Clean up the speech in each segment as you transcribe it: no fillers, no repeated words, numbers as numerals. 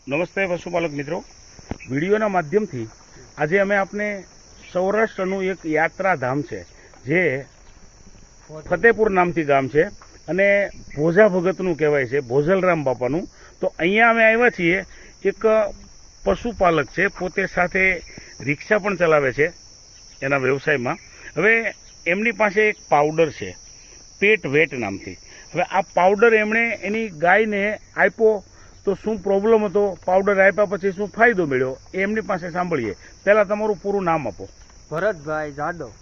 નમસ્તે પશુપાલક મિત્રો, વિડીયોના માધ્યમથી આજે અમે આપને સૌરાષ્ટ્રનું એક યાત્રાધામ છે જે ફતેપુર નામથી ગામ છે અને ભોજા ભગતનું કહેવાય છે, ભોજલરામ બાપાનું. તો અહીંયા અમે આવ્યા છીએ. એક પશુપાલક છે, પોતે સાથે રિક્ષા પણ ચલાવે છે એના વ્યવસાયમાં. હવે એમની પાસે એક પાવડર છે પેટ વેટ નામથી. હવે આ પાવડર એમણે એની ગાયને આપ્યો તો શું પ્રોબ્લેમ હતો, પાવડર આપ્યા પછી શું ફાયદો મળ્યો, એ એમની પાસે સાંભળીએ. પહેલાં તમારું પૂરું નામ આપો. ભરતભાઈ જાદવ.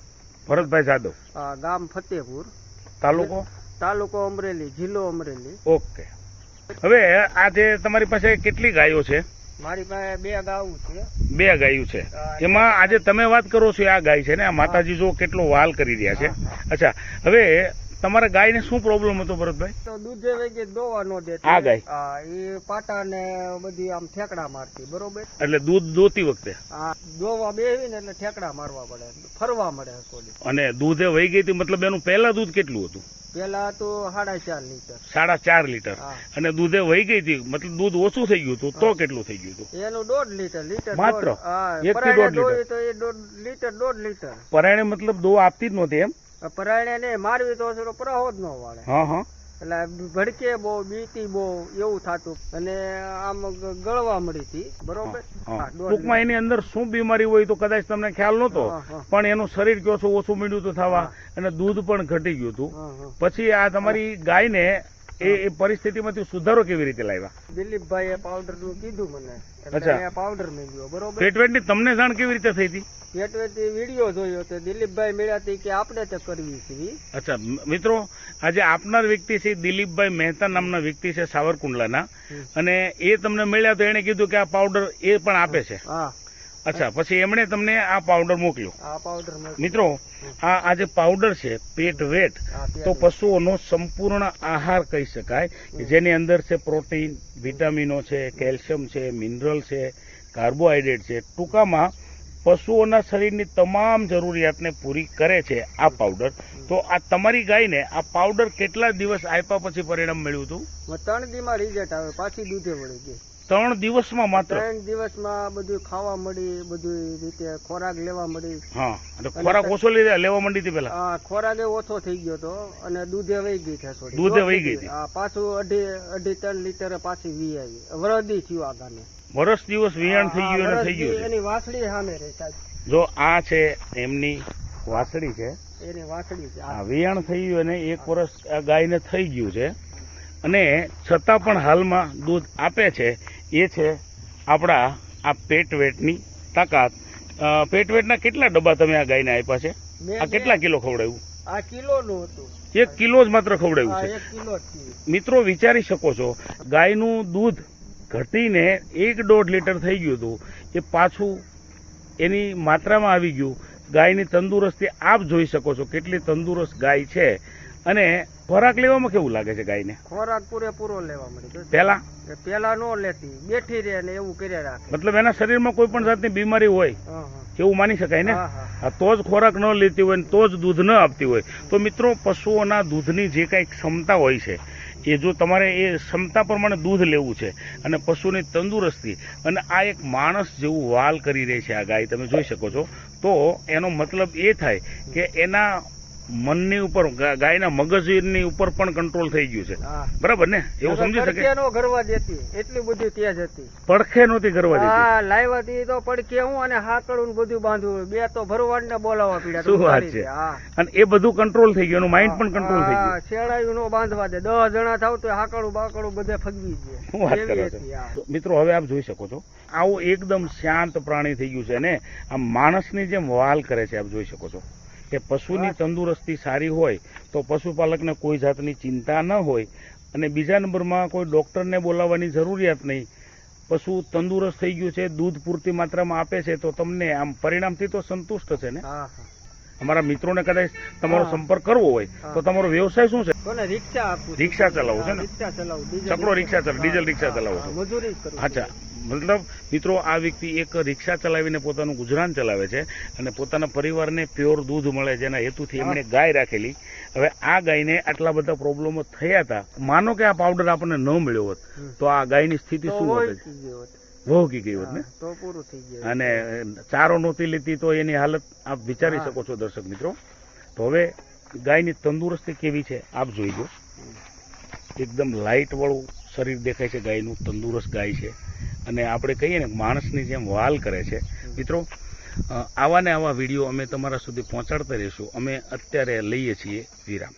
ભરતભાઈ જાદવ, ગામ ફતેપુર, તાલુકો અમરેલી, જિલ્લો અમરેલી. ઓકે. હવે આજે તમારી પાસે કેટલી ગાયો છે? મારી પાસે 2 ગાયું છે. 2 ગાયું છે. એમાં આજે તમે વાત કરો છો આ ગાય છે ને, આ માતાજી જો કેટલો વાલ કરી રહ્યા છે. અચ્છા, હવે તમારા ગાયને શું પ્રોબ્લેમ હતો ભરતભાઈ? તો દૂધે વગેરે દોવા નો દેતી. આ ગાય એ પાટા ને બધી આમ ઠેકડા મારતી, બરોબર? એટલે દૂધ દોતી વખતે દોવા બેહી ને એટલે ઠેકડા મારવા પડે, ફરવા મળે થોડી. અને દૂધે વહી ગઈ હતી, મતલબ એનું પહેલા દૂધ કેટલું હતું? પેલા તો 4.5 લીટર. 4.5 લીટર. અને દૂધે વહી ગઈ હતી, મતલબ દૂધ ઓછું થઈ ગયું હતું તો કેટલું થઈ ગયું હતું? એનું 1.5 લીટર માત્ર 1 થી 1.5 લીટર. તો એ 1.5 લીટર. પરાણે મતલબ દો આપતી જ નહોતી એમ? પરાણે ને મારવી તો પરાહો જ ન વાળે. હા હા. એટલે ભડકે બહુ, બીતી બહુ, એવું થતું અને આમ ગળવા મળી હતી, બરોબર? ટૂંકમાં એની અંદર શું બીમારી હોય તો કદાચ તમને ખ્યાલ નહોતો, પણ એનું શરીર કયો છો ઓછું મળ્યું હતું થવા, અને દૂધ પણ ઘટી ગયું હતું. પછી આ તમારી ગાયને એ પરિસ્થિતિમાંથી સુધારો કેવી રીતે લાવ્યા? દિલીપભાઈએ પાવડર નું કીધું મને. અચ્છા, પાવડર મેળવ્યો, બરોબર? પેટવેટની તમને જાણ કેવી રીતે થઈ હતી? પેટવેટની વિડીયો જોયો તો દિલીપભાઈ મળ્યા હતી કે આપણે તે કરવી છે. અચ્છા મિત્રો, આજે આપનાર વ્યક્તિ છે દિલીપભાઈ મહેતા નામના વ્યક્તિ છે સાવરકુંડલાના, અને એ તમને મળ્યા તો એને કીધું કે આ પાવડર એ પણ આપે છે. અચ્છા, પછી એમણે તમને આ પાવડર મોકલ્યો. મિત્રો, આ જે પાવડર છે પેટ વેટ, તો પશુઓનો સંપૂર્ણ આહાર કહી શકાય, જેની અંદર છે પ્રોટીન, વિટામિનો છે, કેલ્શિયમ છે, મિનરલ છે, કાર્બોહાઈડ્રેટ છે. ટૂંકામાં પશુઓના શરીરની તમામ જરૂરિયાતને પૂરી કરે છે આ પાવડર. તો આ તમારી ગાયને આ પાવડર કેટલા દિવસ આપ્યા પછી પરિણામ મળ્યું હતું? 3 દિવસમાં રિઝલ્ટ આવે, પાછી દૂધે વળી ગઈ. 3 દિવસમાં? માત્ર 3 દિવસમાં બધું ખાવા મળી, બધું રીતે ખોરાક લેવા મળી. હા, અને ખોરાક ઓછો લેવા માંડી હતી પેલા? હા, ખોરાક ઓછો થઈ ગયો હતો અને દૂધે વહી ગઈ છે થોડી. દૂધે વહી ગઈ હતી. પાછું 2.5-3 લીટર પાછી વી આવી. વરદી થયું આ ગાને. વર્ષ દિવસ વિયાણ થઈ ગયું અને થઈ ગયું. એની વાસળી સામે રહે સાહેબ. જો આ છે એમની વાસળી છે, એની વાસળી છે. આ વિયાણ થઈ ગયું અને 1 વર્ષ આ ગાયને થઈ ગયું છે, અને છતાં પણ હાલમાં દૂધ આપે છે. એ છે આપણા આ પેટવેટની તાકાત. પેટવેટના કેટલા ડબ્બા તમે આ ગાયને આપ્યા છે? આ કેટલા કિલો ખવડાવ્યું? આ કિલોનું હતું. 1 કિલો જ માત્ર ખવડાવ્યું છે. 1 કિલો મિત્રો, વિચારી શકો છો, ગાયનું દૂધ ઘટીને 1.5 લીટર થઈ ગયું હતું, એ પાછું એની માત્રામાં આવી ગયું. ગાયની તંદુરસ્તી આપ જોઈ શકો છો, કેટલી તંદુરસ્ત ગાય છે. અને ખોરાક લેવામાં કેવું લાગે છે ગાયને? ખોરાક પૂરેપૂરો લેવા મળે. પેલા નો લેતી, બેઠી રહે ને એવું કર્યા રાખે. મતલબ એના શરીરમાં કોઈ પણ જાતની બીમારી હોય એવું માની શકાય ને? તો જ ખોરાક ન લેતી હોય, તો જ દૂધ ન આપતી હોય. તો મિત્રો, પશુઓના દૂધની જે કાંઈ ક્ષમતા હોય છે, એ જો તમારે એ ક્ષમતા પ્રમાણે દૂધ લેવું છે, અને પશુની તંદુરસ્તી, અને આ એક માણસ જેવું વાલ કરી રહી છે આ ગાય, તમે જોઈ શકો છો. તો એનો મતલબ એ થાય કે એના મનની ઉપર, ગાયના મગજની ઉપર પણ કંટ્રોલ થઈ ગયું છે, બરાબર ને? એવું સમજી શકે? ગરવા દેતી, એટલી બધી તેજ હતી. પડખે નહોતી ગરવા દેતી. લાવ્યા હતી તો પડખે હું અને હાકડું બધું બાંધવું. 2 તો ભરવાડ ને બોલાવવા પડ્યા. શું વાત છે! અને એ બધું કંટ્રોલ થઈ ગયું, એનું માઇન્ડ પણ કંટ્રોલ થઈ ગયું. શેડાયું નો બાંધવા દે. 10 જણા થાવ તો હાકડું બાકડું બધે ફગવી જાય. શું વાત કરો છો મિત્રો? હવે આપ જોઈ શકો છો, આવું એકદમ શાંત પ્રાણી થઈ ગયું છે ને, આ માણસની જેમ વાલ કરે છે. આપ જોઈ શકો છો કે પશુની તંદુરસ્તી સારી હોય તો પશુપાલકને કોઈ જાતની ચિંતા ન હોય, અને બીજા નંબરમાં કોઈ ડોક્ટરને બોલાવવાની જરૂરિયાત નહીં. પશુ તંદુરસ્ત થઈ ગયું છે, દૂધ પૂરતી માત્રામાં આપે છે, તો તમને આમ પરિણામથી તો સંતુષ્ટ છે ને? અમારા મિત્રોને કદાચ તમારો હા. સંપર્ક કરવો હોય હા. તો તમારો વ્યવસાય શું છે? કોને રિક્ષા આપું છું. રિક્ષા ચલાવો છો ને? રિક્ષા ચલાવું છકડો રિક્ષા ચલાવો, ડીઝલ રિક્ષા ચલાવો છો? મજૂરી જ કરું છું. અચ્છા, મતલબ મિત્રો આ વ્યક્તિ એક રિક્ષા ચલાવીને પોતાનું ગુજરાન ચલાવે છે અને પોતાના પરિવારને પ્યોર દૂધ મળે જેના હેતુથી એમણે ગાય રાખેલી. હવે આ ગાયને આટલા બધા પ્રોબ્લેમો થયા હતા. માનો કે આ પાવડર આપણને ન મળ્યો હોત તો આ ગાયની સ્થિતિ તો શું હોય હોત? કી ગયો હોત. વહોકી ગઈ હોત ને. હા, તો પૂરું થઈ ગયું. અને ચારો નહોતી લીધી તો એની હાલત આપ વિચારી હા. શકો છો દર્શક મિત્રો. તો હવે ગાયની તંદુરસ્તી કેવી છે આપ જોઈ લો. એકદમ લાઇટ વાળું શરીર દેખાય છે ગાયનું, તંદુરસ્ત ગાય છે અને આપણે કહીએ ને માણસની જેમ વાલ કરે છે. મિત્રો આવા ને આવા વિડીયો અમે તમારા સુધી પહોંચાડતા રહીશું. અમે અત્યારે લઈએ છીએ વિરામ.